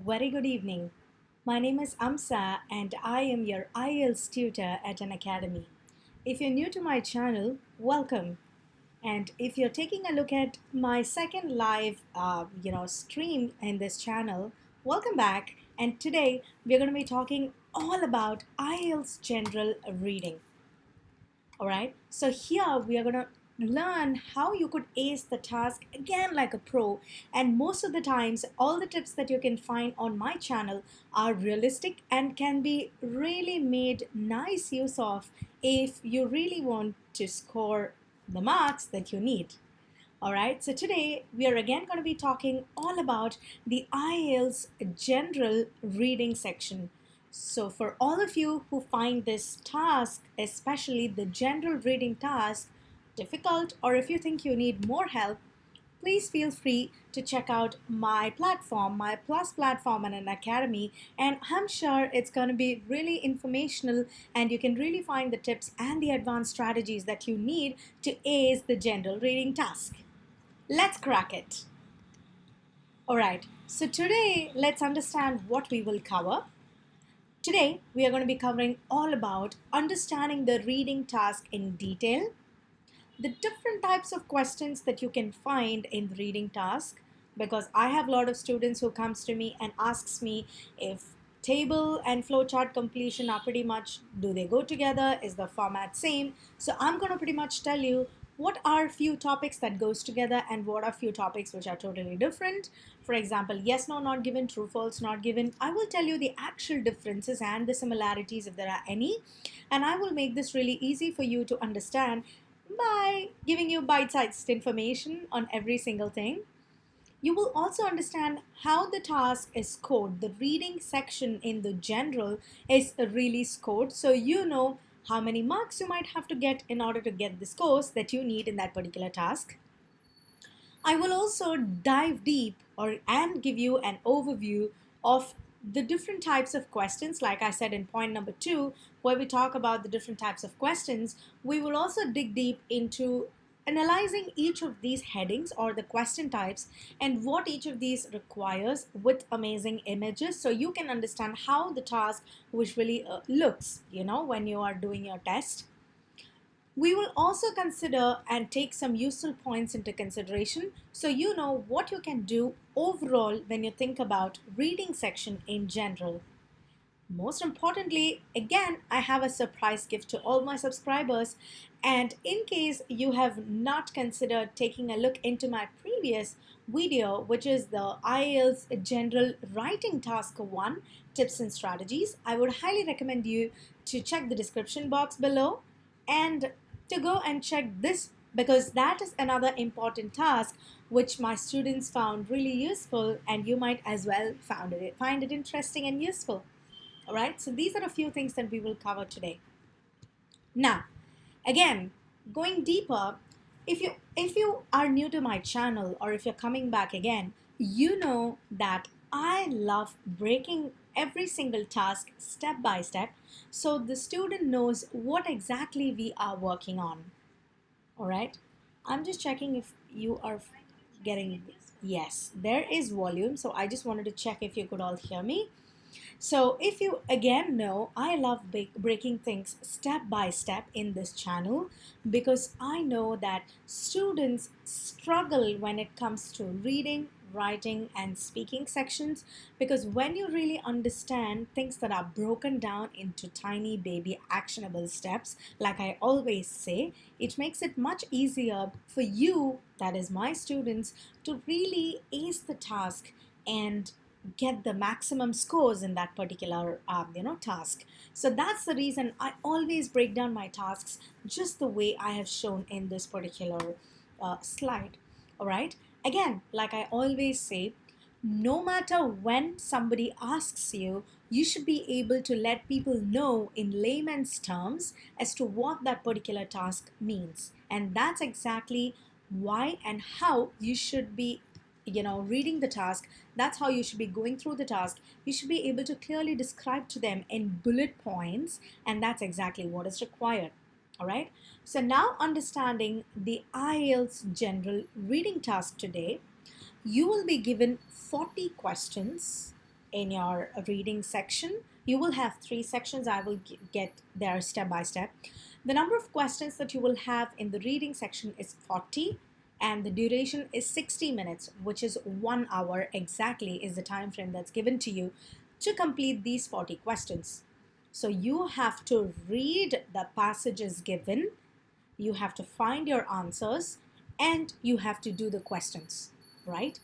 very good evening. My name is Amsa and I am your IELTS tutor at Unacademy. If you're new to my channel, welcome. And if you're taking a look at my second live stream in this channel, welcome back. And today we're going to be talking all about IELTS General Reading. Alright, so here we are going to learn how you could ace the task again like a pro, and most of the times all the tips that you can find on my channel are realistic and can be really made nice use of if you really want to score the marks that you need. Alright, so today we are again going to be talking all about the IELTS General Reading section. So for all of you who find this task, especially the general reading task, difficult, or if you think you need more help, please feel free to check out my platform, my Plus platform and Unacademy, and I'm sure it's going to be really informational and you can really find the tips and the advanced strategies that you need to ace the general reading task. Let's crack it. Alright, so today let's understand what we will cover. Today, we are going to be covering all about understanding the reading task in detail, the different types of questions that you can find in the reading task, because I have a lot of students who comes to me and asks me if table and flowchart completion are pretty much, do they go together? Is the format same? So I'm going to pretty much tell you what are few topics that goes together and what are few topics which are totally different. For example, yes, no, not given, true, false, not given. I will tell you the actual differences and the similarities if there are any, and I will make this really easy for you to understand by giving you bite-sized information on every single thing. You will also understand how the task is scored. The reading section in the general is really scored, so you know how many marks you might have to get in order to get the scores that you need in that particular task. I will also dive deep and give you an overview of the different types of questions. Like I said in point number 2, where we talk about the different types of questions, we will also dig deep into analyzing each of these headings or the question types and what each of these requires with amazing images, so you can understand how the task visually looks, when you are doing your test. We will also consider and take some useful points into consideration so you know what you can do overall when you think about reading section in general. Most importantly, again, I have a surprise gift to all my subscribers, and in case you have not considered taking a look into my previous video, which is the IELTS General Writing Task 1 Tips and Strategies, I would highly recommend you to check the description box below and to go and check this, because that is another important task which my students found really useful, and you might as well find it interesting and useful. Alright, so these are a few things that we will cover today. Now, again, going deeper, if you are new to my channel or if you're coming back again, you know that I love breaking every single task step by step so the student knows what exactly we are working on. Alright, I'm just checking if you are getting, yes, there is volume, so I just wanted to check if you could all hear me. So if you again know, I love breaking things step by step in this channel because I know that students struggle when it comes to reading, writing and speaking sections, because when you really understand things that are broken down into tiny baby actionable steps, like I always say, it makes it much easier for you, that is my students, to really ace the task and get the maximum scores in that particular task. So that's the reason I always break down my tasks just the way I have shown in this particular slide. Alright, again, like I always say, no matter when somebody asks you, you should be able to let people know in layman's terms as to what that particular task means, and that's exactly why and how you should be reading the task. That's how you should be going through the task. You should be able to clearly describe to them in bullet points, and that's exactly what is required. Alright, so now understanding the IELTS general reading task today, you will be given 40 questions in your reading section. You will have three sections. I will get there step by step. The number of questions that you will have in the reading section is 40, and the duration is 60 minutes, which is 1 hour exactly is the time frame that's given to you to complete these 40 questions. So you have to read the passages given, you have to find your answers, and you have to do the questions, right?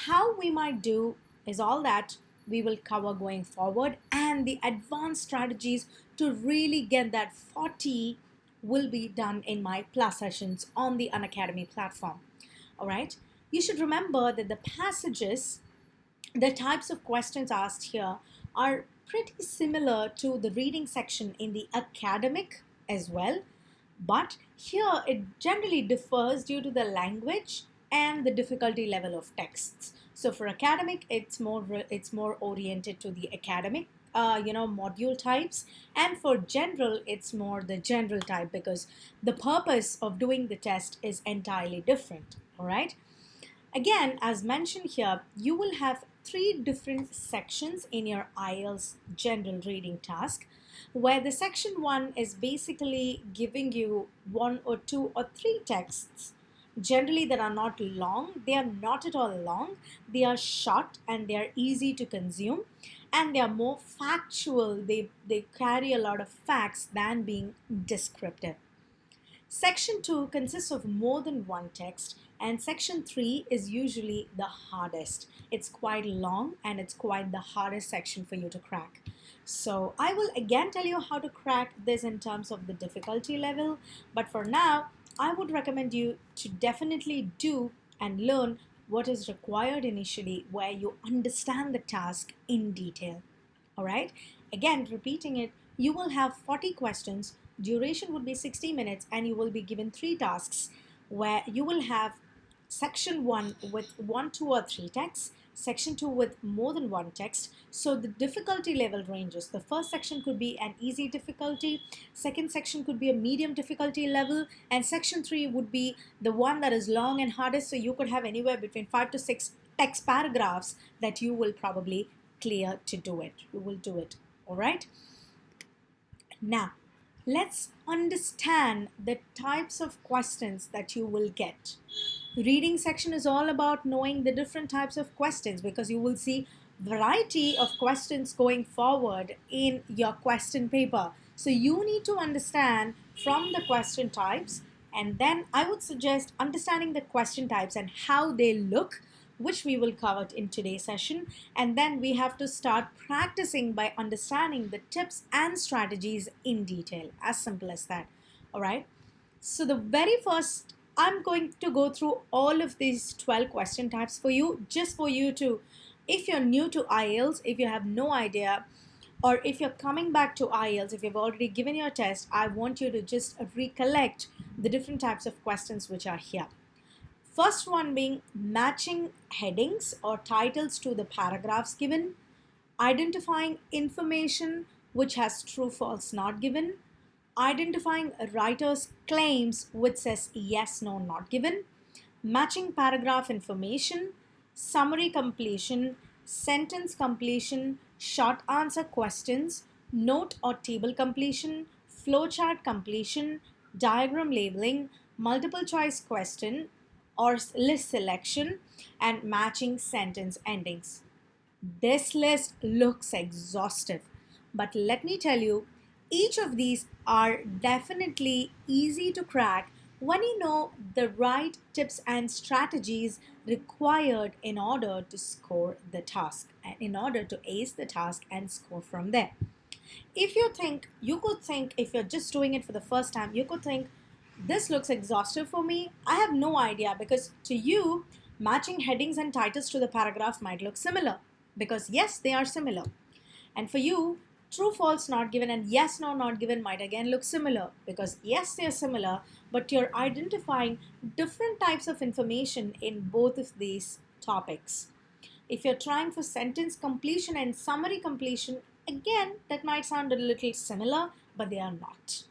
How we might do is all that we will cover going forward, and the advanced strategies to really get that 40 will be done in my plus sessions on the Unacademy platform. All right, you should remember that the passages, the types of questions asked here are pretty similar to the reading section in the academic as well, but here it generally differs due to the language and the difficulty level of texts. So for academic, it's more oriented to the academic module types, and for general it's more the general type, because the purpose of doing the test is entirely different. All right, again, as mentioned here, you will have three different sections in your IELTS general reading task, where the section 1 is basically giving you 1 or 2 or 3 texts, generally that are not long. They are not at all long. They are short and they are easy to consume, and they are more factual. They carry a lot of facts than being descriptive. Section 2 consists of more than one text, and section 3 is usually the hardest. It's quite long and it's quite the hardest section for you to crack. So I will again tell you how to crack this in terms of the difficulty level, but for now I would recommend you to definitely do and learn what is required initially, where you understand the task in detail. All right, again repeating it, you will have 40 questions, duration would be 60 minutes, and you will be given 3 tasks, where you will have section 1 with 1, 2 or 3 texts, section 2 with more than one text. So the difficulty level ranges. The first section could be an easy difficulty, second section could be a medium difficulty level, and section 3 would be the one that is long and hardest. So you could have anywhere between 5 to 6 text paragraphs that you will probably clear to do it. You will do it. All right, now let's understand the types of questions that you will get. Reading section is all about knowing the different types of questions, because you will see variety of questions going forward in your question paper. So you need to understand from the question types, and then I would suggest understanding the question types and how they look, which we will cover in today's session, and then we have to start practicing by understanding the tips and strategies in detail. As simple as that. All right, so the very first, I'm going to go through all of these 12 question types for you, just for you to, if you're new to IELTS, if you have no idea, or if you're coming back to IELTS, if you've already given your test, I want you to just recollect the different types of questions which are here. First one being matching headings or titles to the paragraphs given, identifying information which has true, false, not given, identifying a writer's claims which says yes, no, not given, matching paragraph information, summary completion, sentence completion, short answer questions, note or table completion, flowchart completion, diagram labeling, multiple choice question or list selection, and matching sentence endings. This list looks exhaustive, but let me tell you, each of these are definitely easy to crack when you know the right tips and strategies required in order to score the task and in order to ace the task and score from there. If you think, you could think, if you're just doing it for the first time, you could think, this looks exhaustive for me. I have no idea, because to you, matching headings and titles to the paragraph might look similar, because yes, they are similar. And for you, true, false, not given and yes, no, not given might again look similar, because yes, they are similar, but you're identifying different types of information in both of these topics. If you're trying for sentence completion and summary completion, again, that might sound a little similar, but they are not.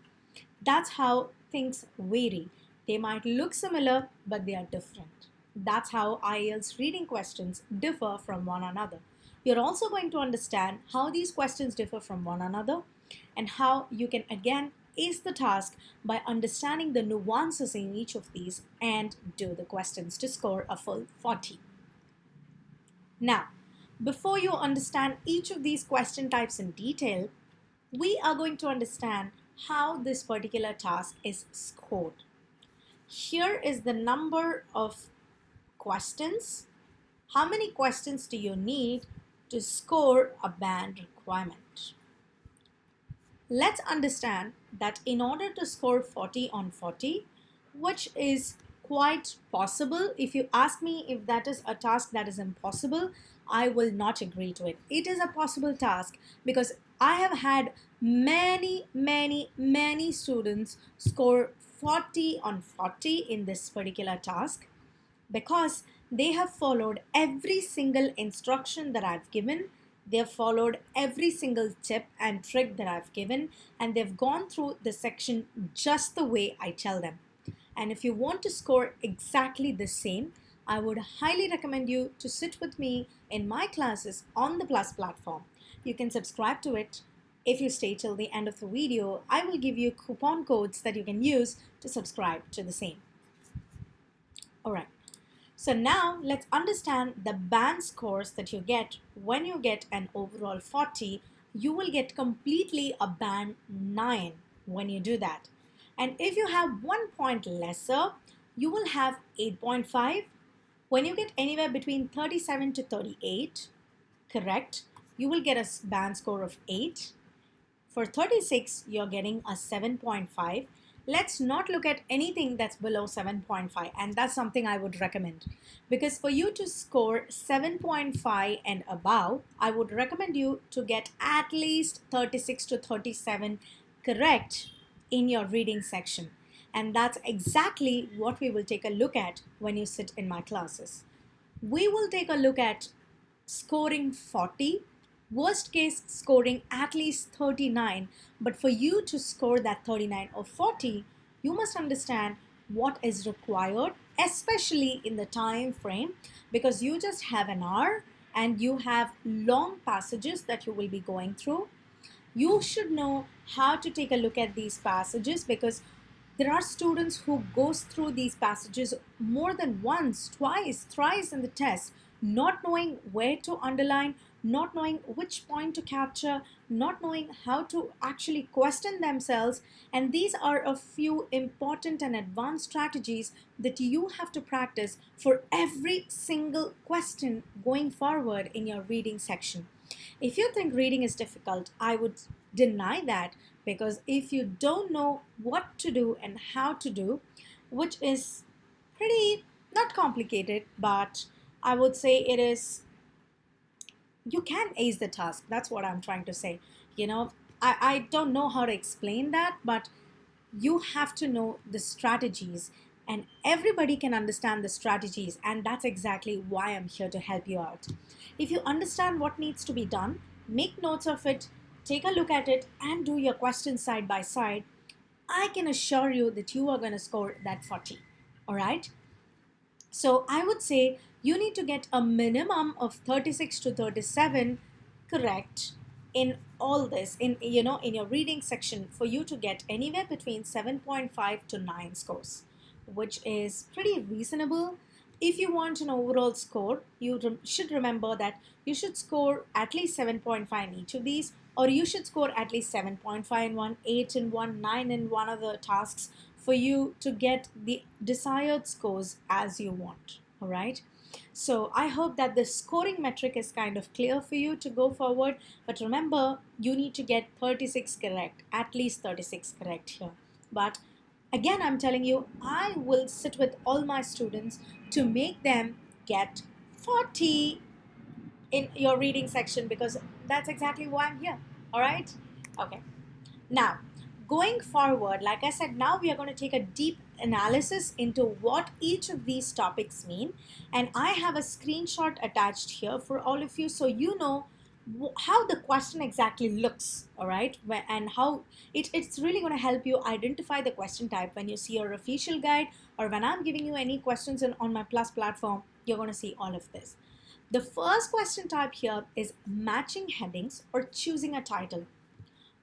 That's how things vary. They might look similar, but they are different. That's how IELTS reading questions differ from one another. You're also going to understand how these questions differ from one another and how you can again ace the task by understanding the nuances in each of these and do the questions to score a full 40. Now, before you understand each of these question types in detail, we are going to understand how this particular task is scored. Here is the number of questions. How many questions do you need to score a band requirement? Let's understand that in order to score 40 on 40, which is quite possible, if you ask me if that is a task that is impossible, I will not agree to it. It is a possible task because I have had many students score 40 on 40 in this particular task because they have followed every single instruction that I've given. They've followed every single tip and trick that I've given, and they've gone through the section just the way I tell them. And if you want to score exactly the same, I would highly recommend you to sit with me in my classes on the Plus platform. You can subscribe to it. If you stay till the end of the video, I will give you coupon codes that you can use to subscribe to the same. All right. So now let's understand the band scores that you get when you get an overall 40. You will get completely a band 9 when you do that. And if you have 1 point lesser, you will have 8.5. When you get anywhere between 37 to 38, correct, you will get a band score of 8. For 36, you're getting a 7.5. Let's not look at anything that's below 7.5, and that's something I would recommend. Because for you to score 7.5 and above, I would recommend you to get at least 36 to 37 correct in your reading section. And that's exactly what we will take a look at when you sit in my classes. We will take a look at scoring 40, worst case scoring at least 39, but for you to score that 39 or 40, you must understand what is required, especially in the time frame, because you just have an hour and you have long passages that you will be going through. You should know how to take a look at these passages because there are students who goes through these passages more than once, twice, thrice in the test, not knowing where to underline, not knowing which point to capture, not knowing how to actually question themselves. And these are a few important and advanced strategies that you have to practice for every single question going forward in your reading section. If you think reading is difficult, I would deny that, because if you don't know what to do and how to do, which is pretty not complicated, but I would say it is, you can ace the task. That's what I'm trying to say. I don't know how to explain that, but you have to know the strategies, and everybody can understand the strategies, and that's exactly why I'm here to help you out. If you understand what needs to be done, make notes of it, take a look at it, and do your questions side by side, I can assure you that you are going to score that 40. All right? So I would say you need to get a minimum of 36 to 37 correct in all this, in your reading section, for you to get anywhere between 7.5 to 9 scores, which is pretty reasonable. If you want an overall score, you should remember that you should score at least 7.5 in each of these, or you should score at least 7.5 in one, 8 in one, 9 in one of the tasks for you to get the desired scores as you want. All right. So I hope that the scoring metric is kind of clear for you to go forward. But remember, you need to get 36 correct, at least 36 correct here. But again, I'm telling you, I will sit with all my students to make them get 40 in your reading section, because that's exactly why I'm here. All right? Okay. Now, going forward, like I said, now we are going to take a deep analysis into what each of these topics mean. And I have a screenshot attached here for all of you, so you know how the question exactly looks, all right, and how it's really going to help you identify the question type when you see your official guide, or when I'm giving you any questions on my Plus platform. You're going to see all of this. The first question type here is matching headings or choosing a title.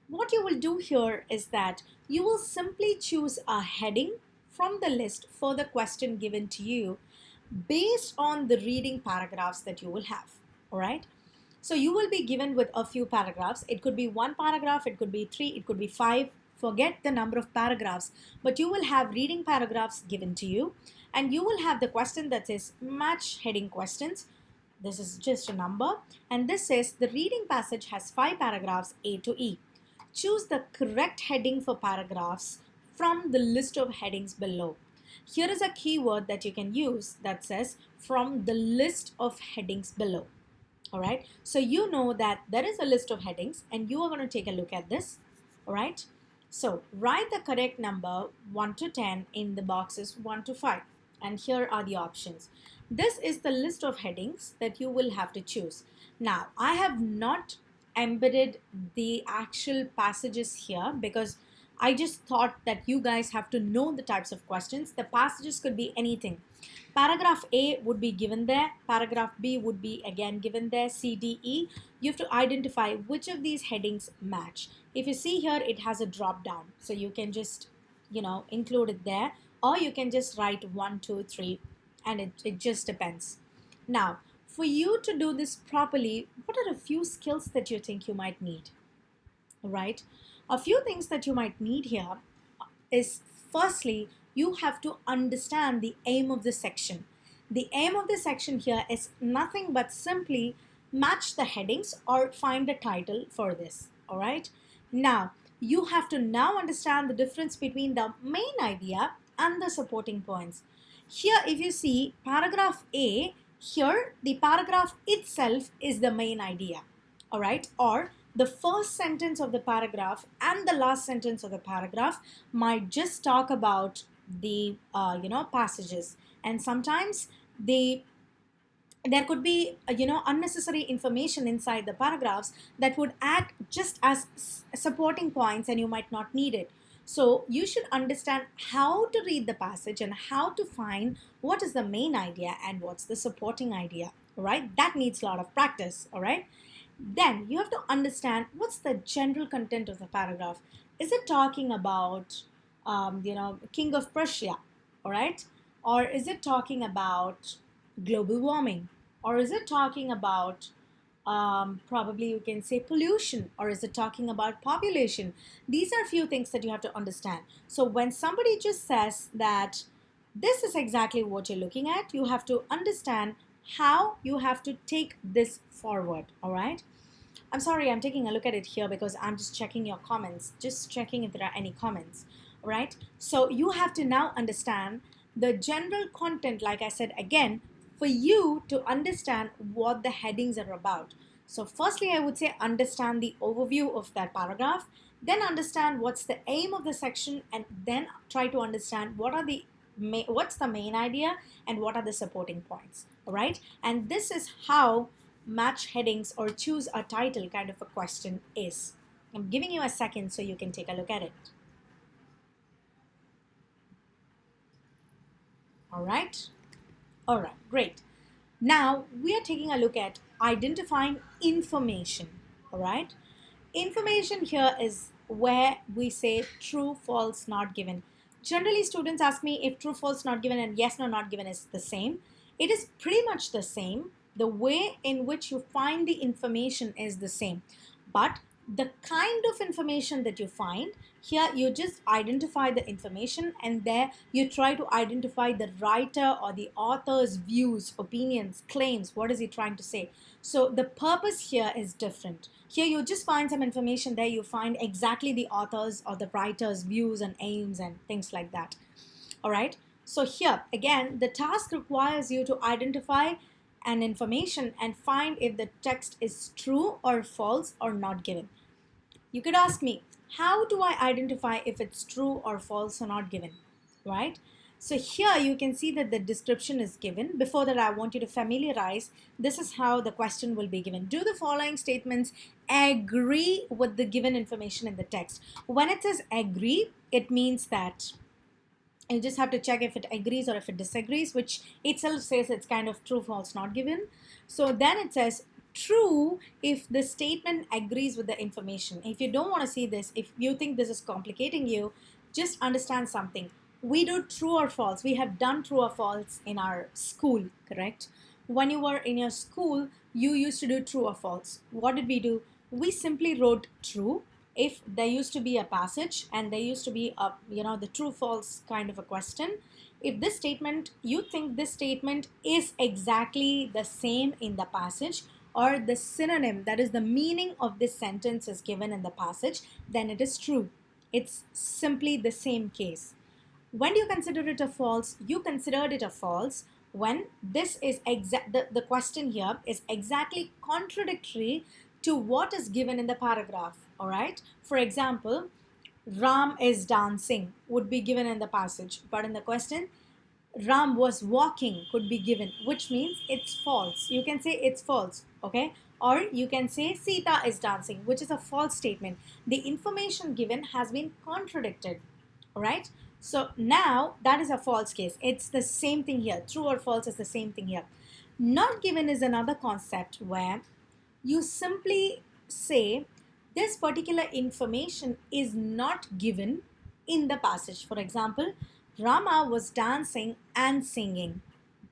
What you will do here is that you will simply choose a heading from the list for the question given to you based on the reading paragraphs that you will have. All right. So you will be given with a few paragraphs. It could be one paragraph, it could be three, it could be five. Forget the number of paragraphs, but you will have reading paragraphs given to you, and you will have the question that says match heading questions. This is just a number, and this says the reading passage has 5 paragraphs A to E. Choose the correct heading for paragraphs from the list of headings below. Here is a keyword that you can use that says from the list of headings below. All right, so you know that there is a list of headings and you are going to take a look at this. All right, so write the correct number 1 to 10 in the boxes 1 to 5, and here are the options. This is the list of headings that you will have to choose. Now, I have not embedded the actual passages here because I just thought that you guys have to know the types of questions. The passages could be anything. Paragraph A would be given there. Paragraph B would be again given there. C, D, E. You have to identify which of these headings match. If you see here, it has a drop down. So you can just, include it there. Or you can just write 1, 2, 3. And it just depends. Now, for you to do this properly, what are a few skills that you think you might need? Right? A few things that you might need here is, firstly, you have to understand the aim of the section. The aim of the section here is nothing but simply match the headings or find a title for this. All right. Now, you have to now understand the difference between the main idea and the supporting points. Here, if you see paragraph A, here the paragraph itself is the main idea. All right. Or the first sentence of the paragraph and the last sentence of the paragraph might just talk about the passages, and sometimes there could be unnecessary information inside the paragraphs that would act just as supporting points, and you might not need it. So you should understand how to read the passage and how to find what is the main idea and what's the supporting idea. All right, that needs a lot of practice. All right. Then you have to understand what's the general content of the paragraph. Is it talking about, King of Prussia, all right? Or is it talking about global warming? Or is it talking about, probably you can say pollution? Or is it talking about population? These are a few things that you have to understand. So when somebody just says that this is exactly what you're looking at, you have to understand how you have to take this forward. All right, I'm sorry, I'm taking a look at it here because I'm just checking your comments, just checking if there are any comments. All right, so you have to now understand the general content, like I said again, for you to understand what the headings are about. So firstly, I would say understand the overview of that paragraph, then understand what's the aim of the section, and then try to understand what's the main idea and what are the supporting points. All right, and this is how match headings or choose a title kind of a question is. I'm giving you a second so you can take a look at it. All right, great. Now we are taking a look at identifying information. All right, information here is where we say true, false, not given. Generally, students ask me if true, false, not given and yes, no, not given is the same. It is pretty much the same. The way in which you find the information is the same. But the kind of information that you find, here you just identify the information, and there you try to identify the writer or the author's views, opinions, claims. What is he trying to say? So the purpose here is different. Here you just find some information, there you find exactly the author's or the writer's views and aims and things like that. All right. So here again, the task requires you to identify an information and find if the text is true or false or not given. You could ask me, how do I identify if it's true or false or not given, right? So here you can see that the description is given. Before that, I want you to familiarize. This is how the question will be given. Do the following statements agree with the given information in the text? When it says agree, it means that You just have to check if it agrees or if it disagrees, which itself says it's kind of true, false, not given. So then it says true if the statement agrees with the information. If you don't want to see this, if you think this is complicating you, just understand something. We do true or false. We have done true or false in our school, correct? When you were in your school, you used to do true or false. What did we do? We simply wrote true if there used to be a passage and there used to be a, the true false kind of a question. If this statement, you think this statement is exactly the same in the passage, or the synonym, that is the meaning of this sentence, is given in the passage, then it is true. It's simply the same case. When do you consider it a false? You considered it a false when this is the question here is exactly contradictory to what is given in the paragraph. All right. For example, Ram is dancing would be given in the passage, but in the question, Ram was walking could be given, which means it's false. You can say it's false, okay? Or you can say Sita is dancing, which is a false statement. The information given has been contradicted, all right? So now that is a false case. It's the same thing here. True or false is the same thing here. Not given is another concept where you simply say this particular information is not given in the passage. For example, Rama was dancing and singing.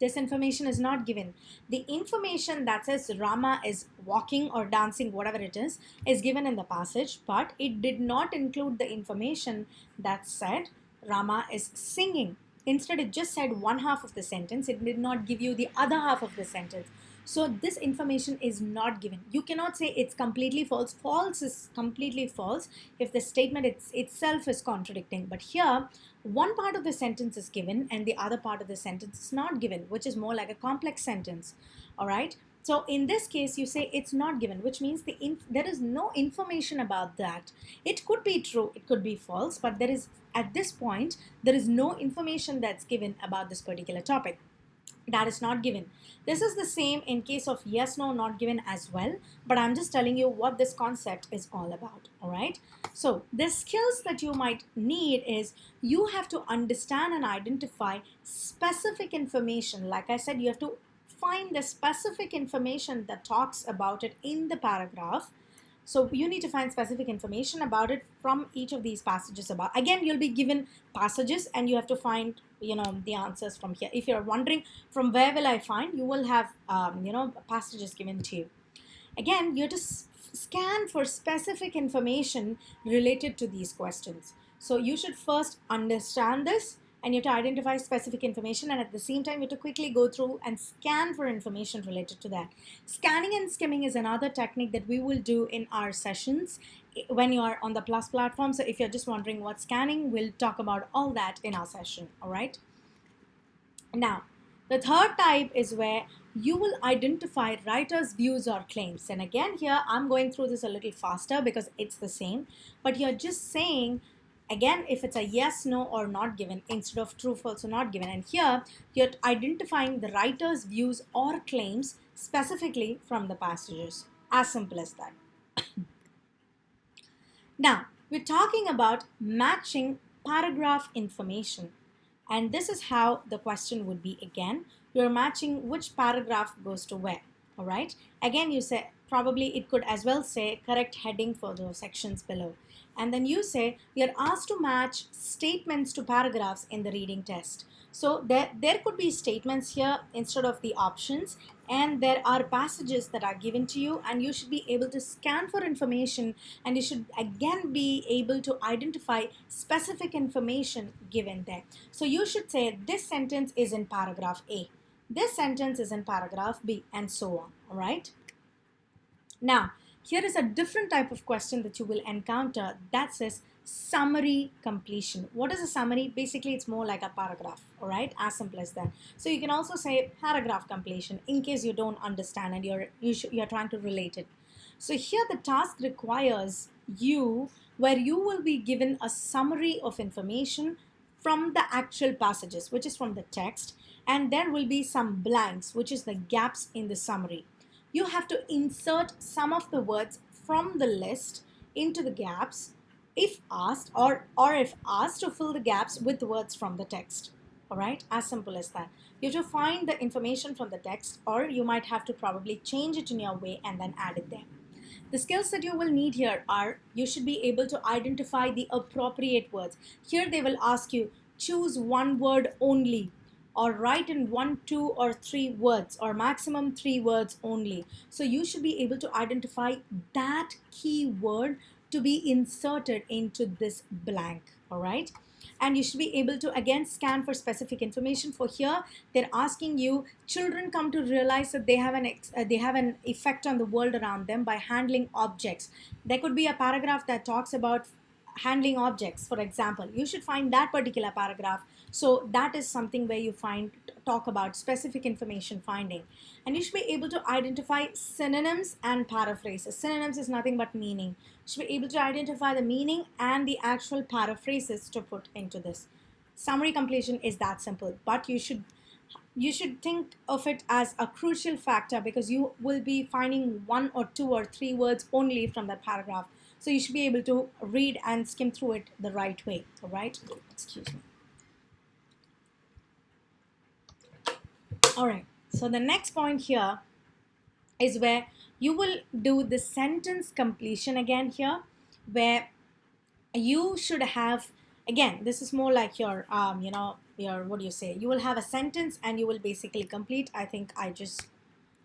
This information is not given. The information that says Rama is walking or dancing, whatever it is given in the passage, but it did not include the information that said Rama is singing. Instead, it just said one half of the sentence. It did not give you the other half of the sentence. So this information is not given. You cannot say it's completely false. False is completely false if the statement itself is contradicting. But here, one part of the sentence is given and the other part of the sentence is not given, which is more like a complex sentence. All right. So in this case, you say it's not given, which means there is no information about that. It could be true, it could be false, but there is, at this point, there is no information that's given about this particular topic. That is not given. This is the same in case of yes, no, not given as well, but I'm just telling you what this concept is all about. All right. So the skills that you might need is you have to understand and identify specific information. Like I said, you have to find the specific information that talks about it in the paragraph. So you need to find specific information about it from each of these passages about. Again, you'll be given passages and you have to find, the answers from here. If you're wondering from where will I find, you will have, passages given to you. Again, you have to scan for specific information related to these questions. So you should first understand this, and you have to identify specific information, and at the same time you have to quickly go through and scan for information related to that. Scanning and skimming is another technique that we will do in our sessions when you are on the Plus platform. So if you're just wondering what scanning, we'll talk about all that in our session. All right. Now, the third type is where you will identify writer's views or claims. And again, here I'm going through this a little faster because it's the same, but you're just saying, again, if it's a yes, no, or not given instead of true, false, or not given. And here you're identifying the writer's views or claims specifically from the passages. As simple as that. Now, we're talking about matching paragraph information. And this is how the question would be again. You're matching which paragraph goes to where. All right. Again, you say, probably it could as well say correct heading for the sections below. And then you say you're asked to match statements to paragraphs in the reading test. So there could be statements here instead of the options, and there are passages that are given to you, and you should be able to scan for information, and you should again be able to identify specific information given there. So you should say this sentence is in paragraph A, this sentence is in paragraph B, and so on. All right. Now, here is a different type of question that you will encounter that says summary completion. What is a summary? Basically, it's more like a paragraph, all right? As simple as that. So you can also say paragraph completion in case you don't understand and you're trying to relate it. So here the task requires you, where you will be given a summary of information from the actual passages, which is from the text, and there will be some blanks, which is the gaps in the summary. You have to insert some of the words from the list into the gaps if asked, or if asked, to fill the gaps with words from the text. All right, as simple as that. You have to find the information from the text, or you might have to probably change it in your way and then add it there. The skills that you will need here are, you should be able to identify the appropriate words. Here they will ask you, choose one word only, or write in 1, 2, or 3 words, or maximum 3 words only. So you should be able to identify that key word to be inserted into this blank. All right, and you should be able to again scan for specific information. For here they're asking you, children come to realize that they have an effect on the world around them by handling objects. There could be a paragraph that talks about handling objects, for example. You should find that particular paragraph. So that is something where you talk about specific information finding. And you should be able to identify synonyms and paraphrases. Synonyms is nothing but meaning. You should be able to identify the meaning and the actual paraphrases to put into this. Summary completion is that simple, but you should think of it as a crucial factor, because you will be finding 1 or 2 or 3 words only from that paragraph. So you should be able to read and skim through it the right way. All right, excuse me. All right, so the next point here is where you will do the sentence completion again here, where you should have, again, this is more like your your, what do you say, you will have a sentence and you will basically complete. I think I just,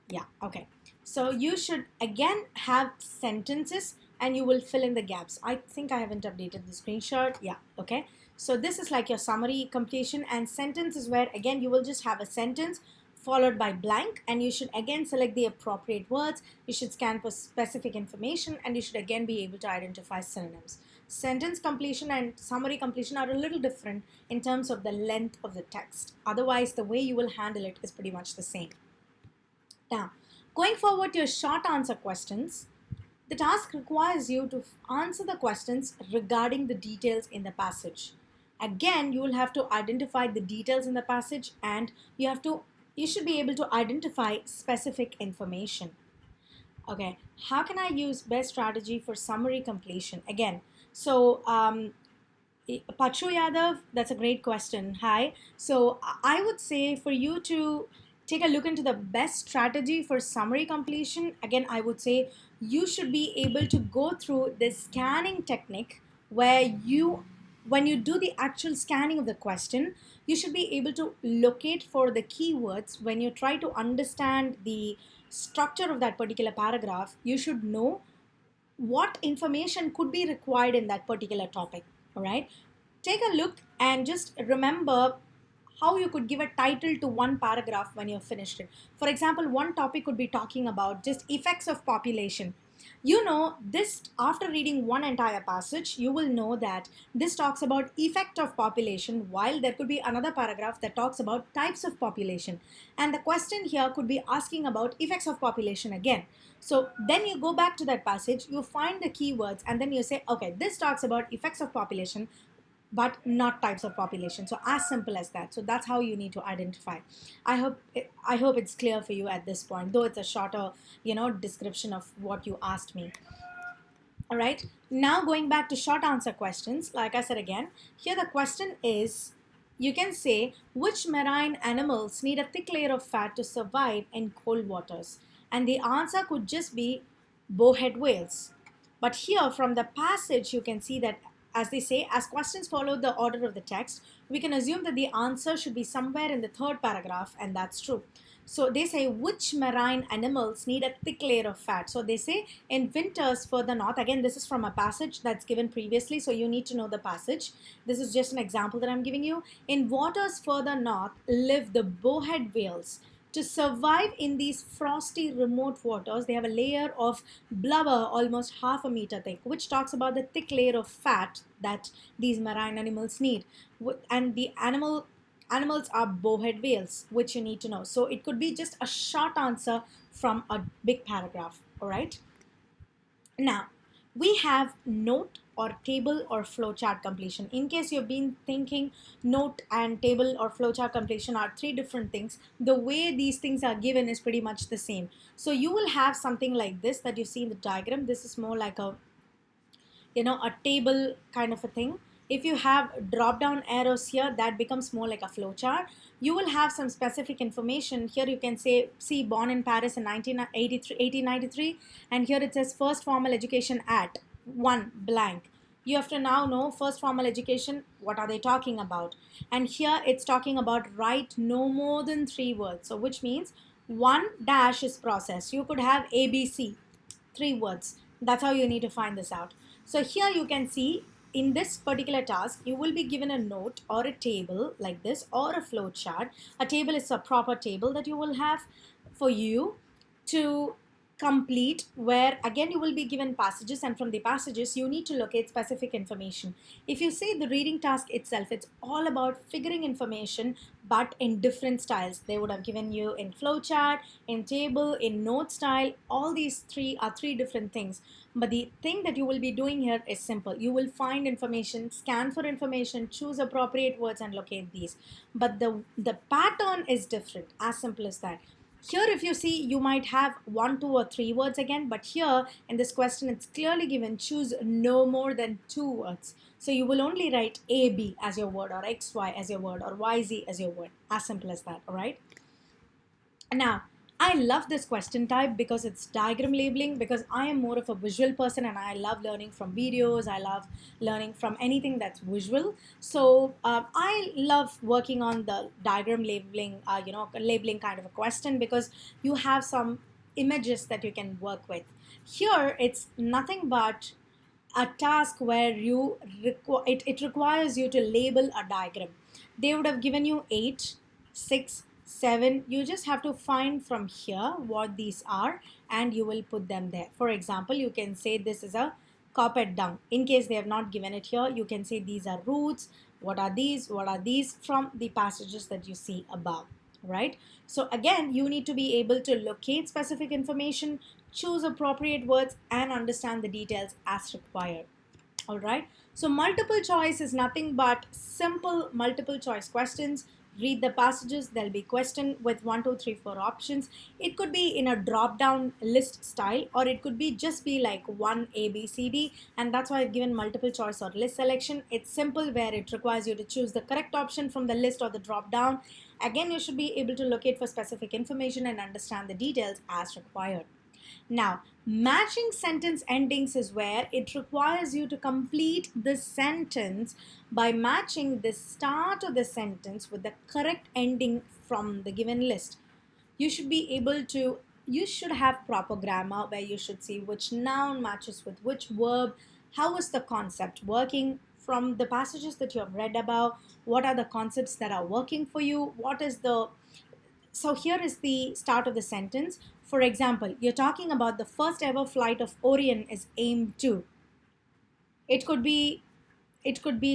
yeah, okay. So you should again have sentences and you will fill in the gaps. I think I haven't updated the screenshot. Yeah, okay. So this is like your summary completion, and sentence is where again you will just have a sentence followed by blank, and you should again select the appropriate words. You should scan for specific information, and you should again be able to identify synonyms. Sentence completion and summary completion are a little different in terms of the length of the text. Otherwise, the way you will handle it is pretty much the same. Now, going forward to your short answer questions, the task requires you to answer the questions regarding the details in the passage. Again, you will have to identify the details in the passage, and you should be able to identify specific information. Okay, how can I use best strategy for summary completion? Again, so Pachu Yadav, that's a great question. Hi. So I would say for you to take a look into the best strategy for summary completion, again, I would say you should be able to go through the scanning technique, where when you do the actual scanning of the question, you should be able to locate for the keywords. When you try to understand the structure of that particular paragraph, you should know what information could be required in that particular topic. All right, take a look and just remember how you could give a title to one paragraph when you've finished it. For example, one topic could be talking about just effects of population. You know, this, after reading one entire passage, you will know that this talks about effect of population, while there could be another paragraph that talks about types of population. And the question here could be asking about effects of population again. So then you go back to that passage, you find the keywords, and then you say, okay, this talks about effects of population, but not types of population. So as simple as that. So that's how you need to identify. I hope it's clear for you at this point, though it's a shorter, description of what you asked me. All right, now going back to short answer questions, like I said again, here the question is, you can say, which marine animals need a thick layer of fat to survive in cold waters? And the answer could just be bowhead whales. But here from the passage, you can see that, as they say, as questions follow the order of the text, we can assume that the answer should be somewhere in the third paragraph, and that's true. So they say, which marine animals need a thick layer of fat? So they say, in winters further north, again, this is from a passage that's given previously, so you need to know the passage. This is just an example that I'm giving you. In waters further north live the bowhead whales. To survive in these frosty remote waters, they have a layer of blubber almost half a meter thick, which talks about the thick layer of fat that these marine animals need. And the animals are bowhead whales, which you need to know. So it could be just a short answer from a big paragraph. All right. Now, we have note or table or flowchart completion. In case you've been thinking note and table or flowchart completion are 3 different things, the way these things are given is pretty much the same. So you will have something like this that you see in the diagram. This is more like a a table kind of a thing. If you have drop down arrows here, that becomes more like a flowchart. You will have some specific information. Here you can say, see, born in Paris in 1983, 1893, and here it says first formal education at one blank. You have to now know first formal education, what are they talking about? And here it's talking about write no more than 3 words. So which means one dash is processed. You could have ABC, 3 words. That's how you need to find this out. So here you can see in this particular task, you will be given a note or a table like this or a flow chart. A table is a proper table that you will have for you to complete, where again you will be given passages, and from the passages you need to locate specific information. If you see the reading task itself, it's all about figuring information but in different styles. They would have given you in flowchart, in table, in note style. All these three are three different things, but the thing that you will be doing here is simple. You will find information, scan for information, choose appropriate words and locate these, but the pattern is different. As simple as that. Here if you see, you might have 1, 2 or 3 words again, but here in this question it's clearly given choose no more than 2 words. So you will only write AB as your word, or XY as your word, or YZ as your word. As simple as that, alright? Now, I love this question type because it's diagram labeling, because I am more of a visual person and I love learning from videos. I love learning from anything that's visual. So I love working on the diagram labeling, labeling kind of a question, because you have some images that you can work with. Here, it's nothing but a task where it requires you to label a diagram. They would have given you 8, 6, 7. You just have to find from here what these are and you will put them there. For example, you can say this is a carpet dung. In case they have not given it here, you can say these are roots. What are these? What are these? From the passages that you see above, right? So again, you need to be able to locate specific information, choose appropriate words, and understand the details as required. All right. So multiple choice is nothing but simple multiple choice questions. Read the passages. There'll be question with 1, 2, 3, 4 options. It could be in a drop down list style, or it could be just be like one A, B, C, D, and that's why I've given multiple choice or list selection. It's simple, where it requires you to choose the correct option from the list or the drop down. Again, you should be able to locate for specific information and understand the details as required. Now, matching sentence endings is where it requires you to complete the sentence by matching the start of the sentence with the correct ending from the given list. You should be able to, you should have proper grammar, where you should see which noun matches with which verb, how is the concept working from the passages that you have read about, what are the concepts that are working for you, what is the, so here is the start of the sentence. For example, you're talking about the first ever flight of Orion is aimed to. It could be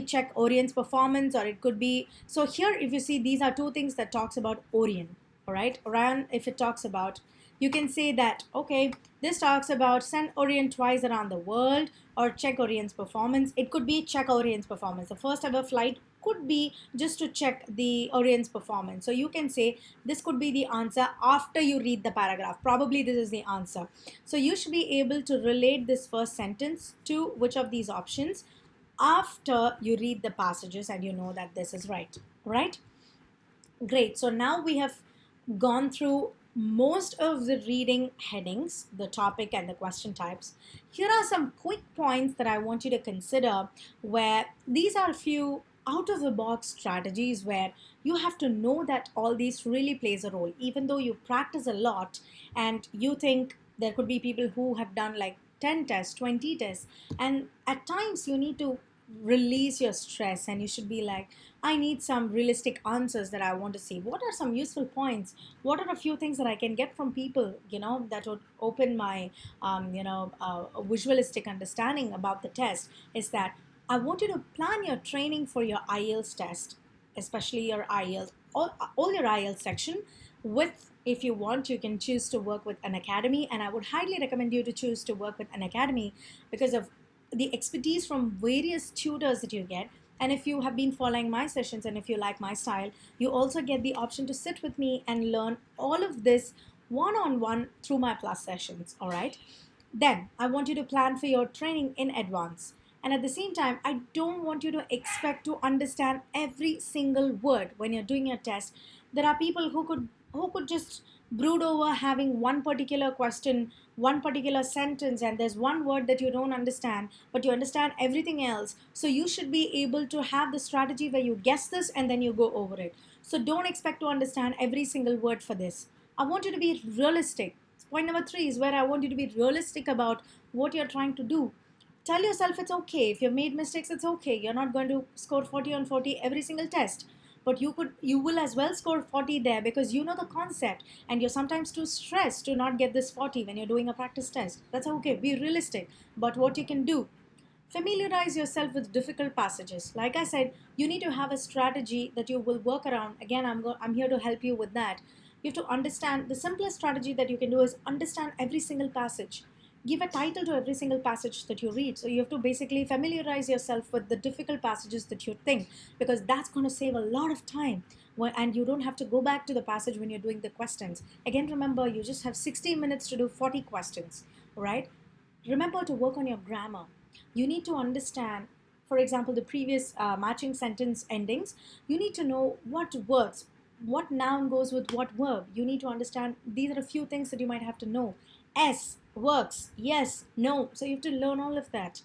check Orion's performance, or it could be, so here if you see, these are two things that talks about Orion. All right, Orion, if it talks about, you can say that, okay, this talks about send Orion twice around the world, or check Orion's performance. It could be check Orion's performance. The first ever flight could be just to check the Orion's performance. So you can say this could be the answer after you read the paragraph. Probably this is the answer. So you should be able to relate this first sentence to which of these options after you read the passages and you know that this is right, right? Great. So now we have gone through most of the reading headings, the topic and the question types. Here are some quick points that I want you to consider, where these are a few out of the box strategies where you have to know that all these really plays a role, even though you practice a lot and you think there could be people who have done like 10 tests, 20 tests, and at times you need to release your stress and you should be like, I need some realistic answers that I want to see. What are some useful points? What are a few things that I can get from people, that would open my, visualistic understanding about the test? Is that I want you to plan your training for your IELTS test, especially your IELTS, all your IELTS section. With, if you want, you can choose to work with Unacademy, and I would highly recommend you to choose to work with Unacademy because of the expertise from various tutors that you get. And if you have been following my sessions and if you like my style, you also get the option to sit with me and learn all of this one-on-one through my plus sessions. All right. Then I want you to plan for your training in advance. And at the same time, I don't want you to expect to understand every single word when you're doing your test. There are people who could just brood over having one particular question, one particular sentence, and there's one word that you don't understand, but you understand everything else. So you should be able to have the strategy where you guess this and then you go over it. So don't expect to understand every single word for this. I want you to be realistic. Point number 3 is where I want you to be realistic about what you're trying to do. Tell yourself it's okay. If you've made mistakes, it's okay. You're not going to score 40 on 40 every single test. But you will as well score 40 there because you know the concept and you're sometimes too stressed to not get this 40 when you're doing a practice test. That's okay. Be realistic about what you can do. Familiarize yourself with difficult passages. Like I said, you need to have a strategy that you will work around. Again, I'm here to help you with that. You have to understand the simplest strategy that you can do is understand every single passage. Give a title to every single passage that you read. So you have to basically familiarize yourself with the difficult passages that you think, because that's going to save a lot of time. And you don't have to go back to the passage when you're doing the questions. Again, remember, you just have 60 minutes to do 40 questions, right? Remember to work on your grammar. You need to understand, for example, the previous matching sentence endings. You need to know what words, what noun goes with what verb. You need to understand, these are a few things that you might have to know. S works, yes, no. So you have to learn all of that.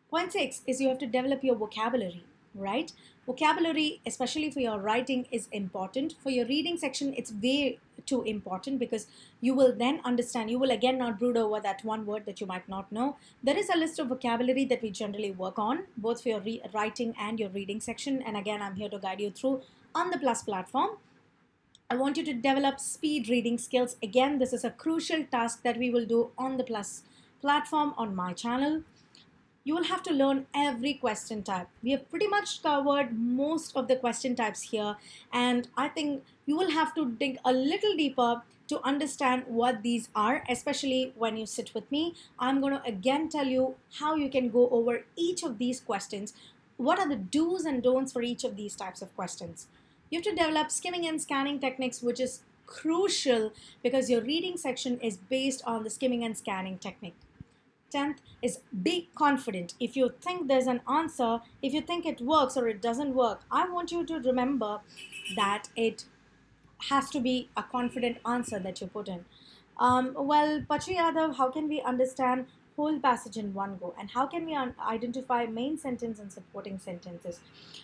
Point 6 is you have to develop your vocabulary, right? Vocabulary, especially for your writing, is important. For your reading section, it's way too important because you will then understand. You will again not brood over that one word that you might not know. There is a list of vocabulary that we generally work on, both for your writing and your reading section. And again, I'm here to guide you through on the Plus platform. I want you to develop speed reading skills. Again, this is a crucial task that we will do on the Plus platform on my channel. You will have to learn every question type. We have pretty much covered most of the question types here, and I think you will have to dig a little deeper to understand what these are, especially when you sit with me. I'm going to again tell you how you can go over each of these questions. What are the do's and don'ts for each of these types of questions? You have to develop skimming and scanning techniques, which is crucial because your reading section is based on the skimming and scanning technique. 10th is be confident. If you think there's an answer, if you think it works or it doesn't work, I want you to remember that it has to be a confident answer that you put in. Well, Pachi Yadav, how can we understand whole passage in one go? And how can we identify main sentence and supporting sentences?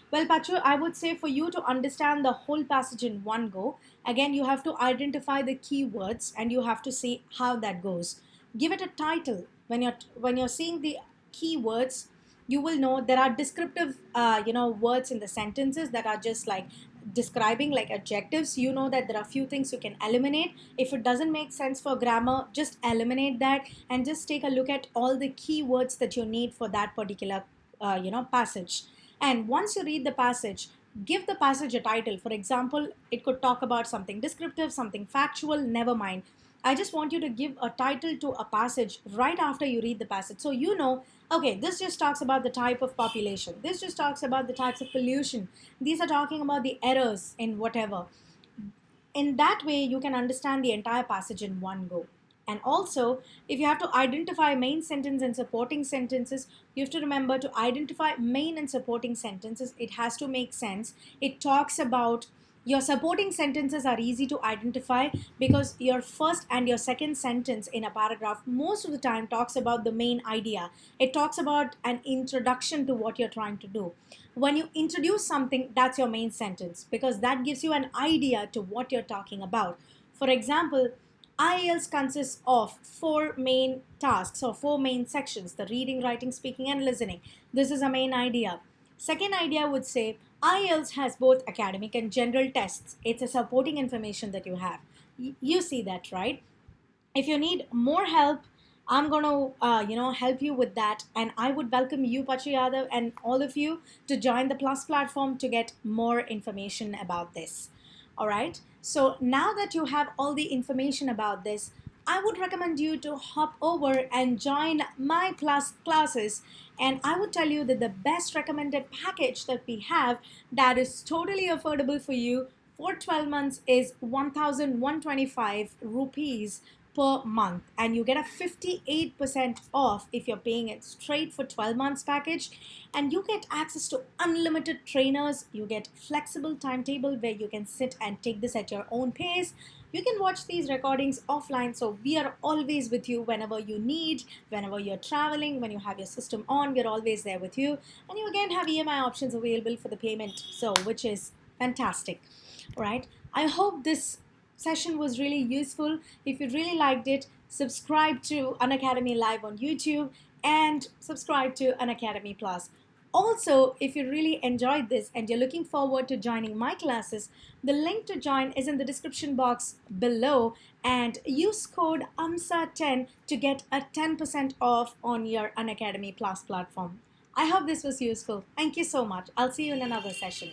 Well, Pachu, I would say for you to understand the whole passage in one go, again, you have to identify the keywords and you have to see how that goes. Give it a title. When you're seeing the keywords, you will know there are descriptive words in the sentences that are just like describing, like adjectives. You know that there are few things you can eliminate. If it doesn't make sense for grammar, just eliminate that and just take a look at all the keywords that you need for that particular passage. And once you read the passage, give the passage a title. For example, it could talk about something descriptive, something factual, never mind. I just want you to give a title to a passage right after you read the passage. So you know, okay, this just talks about the type of population. This just talks about the types of pollution. These are talking about the errors in whatever. In that way, you can understand the entire passage in one go. And also, if you have to identify main sentence and supporting sentences, you have to remember to identify main and supporting sentences. It has to make sense. It talks about your supporting sentences are easy to identify because your first and your second sentence in a paragraph most of the time talks about the main idea. It talks about an introduction to what you're trying to do. When you introduce something, that's your main sentence because that gives you an idea to what you're talking about. For example, IELTS consists of 4 main tasks or 4 main sections: the reading, writing, speaking, and listening. This is a main idea. Second idea would say IELTS has both academic and general tests. It's a supporting information that you have. You see that, right? If you need more help, I'm going to, help you with that. And I would welcome you, Pachi Yadav, and all of you to join the Plus platform to get more information about this. All right. So now that you have all the information about this, I would recommend you to hop over and join my Plus classes. And I would tell you that the best recommended package that we have that is totally affordable for you for 12 months is 1,125 rupees per month, and you get a 58% off if you're paying it straight for 12 months package. And you get access to unlimited trainers. You get flexible timetable where you can sit and take this at your own pace. You can watch these recordings offline, so we are always with you whenever you need, whenever you're traveling, when you have your system on, we're always there with you. And you again have EMI options available for the payment, so which is fantastic. All right, I hope this session was really useful. If you really liked it, subscribe to Unacademy Live on YouTube and subscribe to Unacademy Plus. Also, if you really enjoyed this and you're looking forward to joining my classes, the link to join is in the description box below, and use code AMSA10 to get a 10% off on your Unacademy Plus platform. I hope this was useful. Thank you so much. I'll see you in another session.